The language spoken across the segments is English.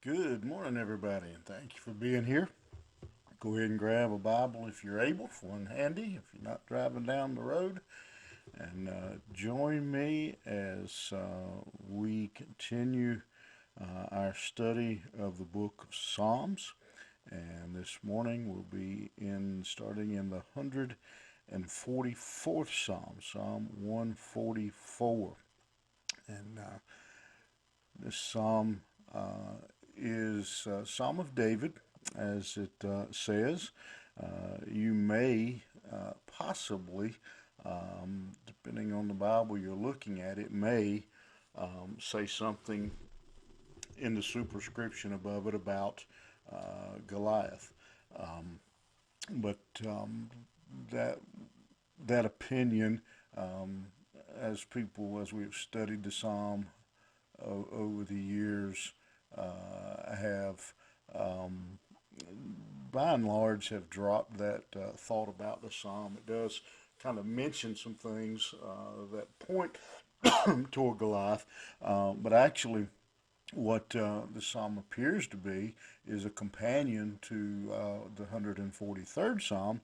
Good morning, everybody, and thank you for being here. Go ahead and grab a Bible if you're able, for one handy, if you're not driving down the road, and join me as we continue our study of the book of Psalms. And this morning we'll be starting in the 144th Psalm, Psalm 144. And this psalm is Psalm of David, as it says. You may possibly, depending on the Bible you're looking at, it may say something in the superscription above it about Goliath. Um, but that that opinion, um, as we've studied the psalm over the years, have um, by and large have dropped that thought about the psalm. It does kind of mention some things that point toward Goliath, but actually, what the psalm appears to be is a companion to the 143rd psalm,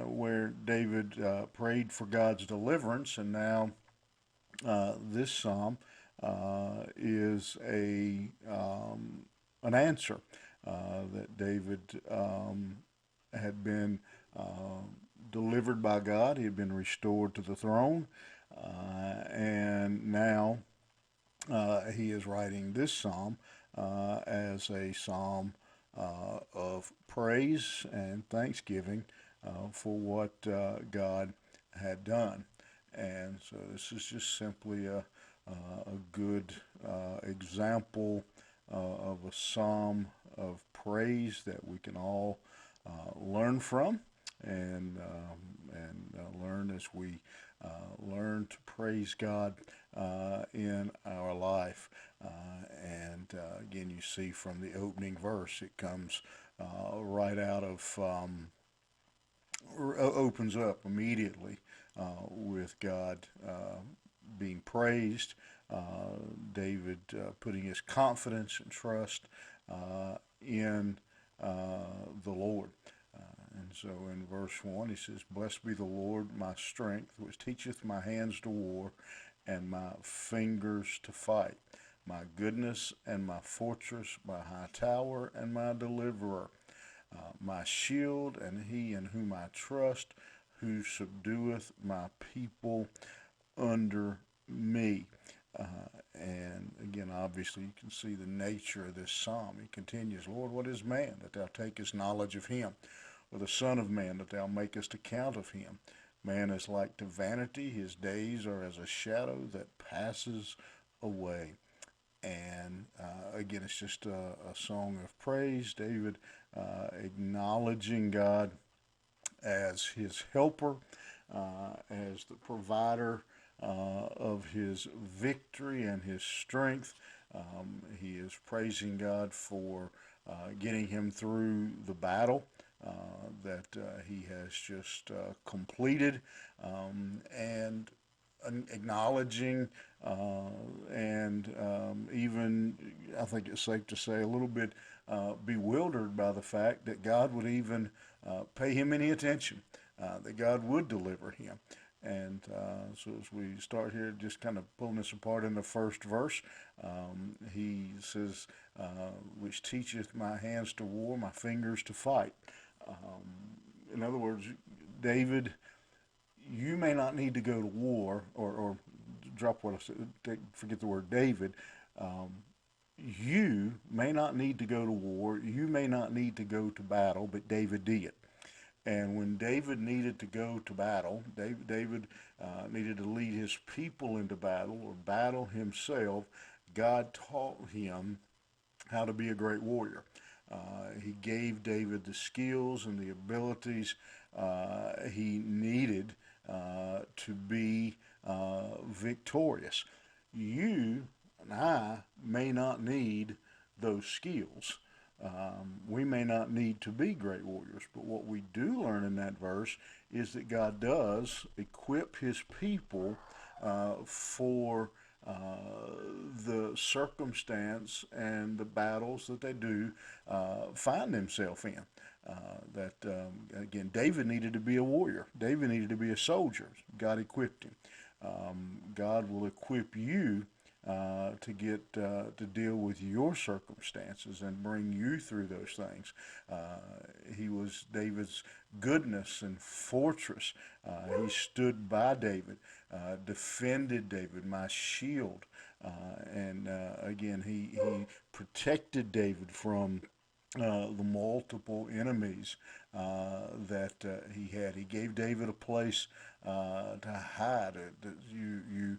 where David prayed for God's deliverance, and now this psalm is a an answer that David had been delivered by God. He had been restored to the throne, and now he is writing this psalm as a psalm of praise and thanksgiving for what God had done. And so this is just simply a good example of a psalm of praise that we can all learn from and learn as we learn to praise God in our life. Again, you see from the opening verse, it comes right out of, opens up immediately with God being praised, David putting his confidence and trust in the Lord. And so in verse 1, he says, "Blessed be the Lord, my strength, which teacheth my hands to war and my fingers to fight, my goodness and my fortress, my high tower and my deliverer, my shield and he in whom I trust, who subdueth my people under me." And again, obviously, you can see the nature of this psalm. He continues, "Lord, what is man that thou takest knowledge of him? Or the Son of Man that thou makest account of him? Man is like to vanity, his days are as a shadow that passes away." And again, it's just a song of praise. David acknowledging God as his helper, as the provider of his victory and his strength. He is praising God for getting him through the battle that he has just completed, and acknowledging and even, I think it's safe to say, a little bit bewildered by the fact that God would even pay him any attention, that God would deliver him. And so as we start here, just kind of pulling this apart in the first verse, he says, "Which teacheth my hands to war, my fingers to fight." In other words, David, you may not need to go to war, or drop what I said, forget the word David. Um, you may not need to go to war. You may not need to go to battle, but David did. And when David needed to go to battle, David needed to lead his people into battle or battle himself. God taught him how to be a great warrior. He gave David the skills and the abilities he needed to be victorious. You and I may not need those skills. We may not need to be great warriors, but what we do learn in that verse is that God does equip his people for the circumstance and the battles that they do find themselves in. Again, David needed to be a warrior. David needed to be a soldier. God equipped him. God will equip you to deal with your circumstances and bring you through those things. He was David's goodness and fortress. He stood by David, defended David, my shield. And again, he protected David from the multiple enemies that he had. He gave David a place to hide. You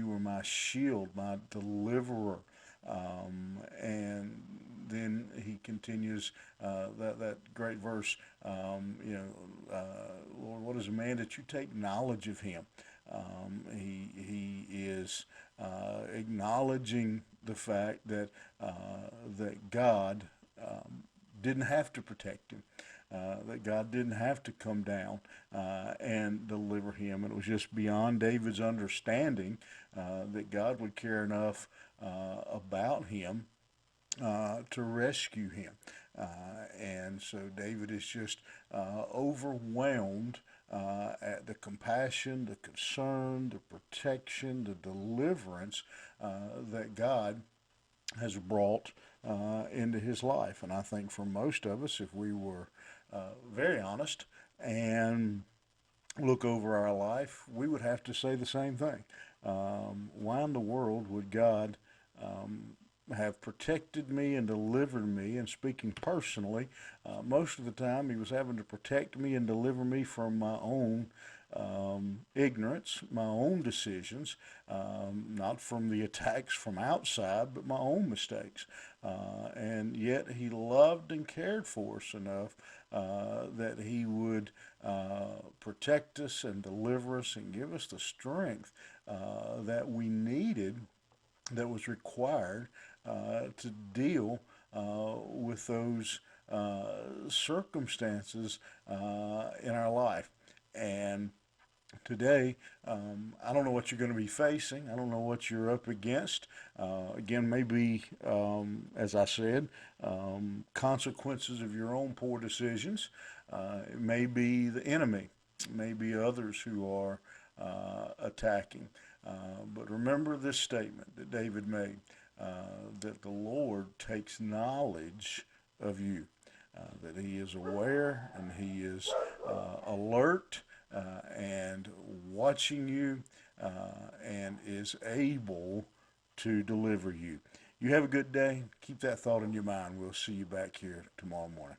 were my shield, my deliverer. And then he continues that great verse. Lord, what is a man that you take knowledge of him? He is acknowledging the fact that God didn't have to protect him, that God didn't have to come down and deliver him. And it was just beyond David's understanding that God would care enough about him to rescue him. And so David is just overwhelmed at the compassion, the concern, the protection, the deliverance that God has brought into his life. And I think for most of us, if we were very honest and look over our life, we would have to say the same thing. Why in the world would God have protected me and delivered me? And speaking personally, most of the time he was having to protect me and deliver me from my own ignorance, my own decisions, not from the attacks from outside, but my own mistakes. And yet he loved and cared for us enough that he would protect us and deliver us and give us the strength that we needed, that was required to deal with those circumstances in our life. And today, I don't know what you're going to be facing. I don't know what you're up against. Again, maybe, as I said, consequences of your own poor decisions. It may be the enemy. It may be others who are attacking. But remember this statement that David made, that the Lord takes knowledge of you, that he is aware and he is alert and watching you and is able to deliver you. You have a good day. Keep that thought in your mind. We'll see you back here tomorrow morning.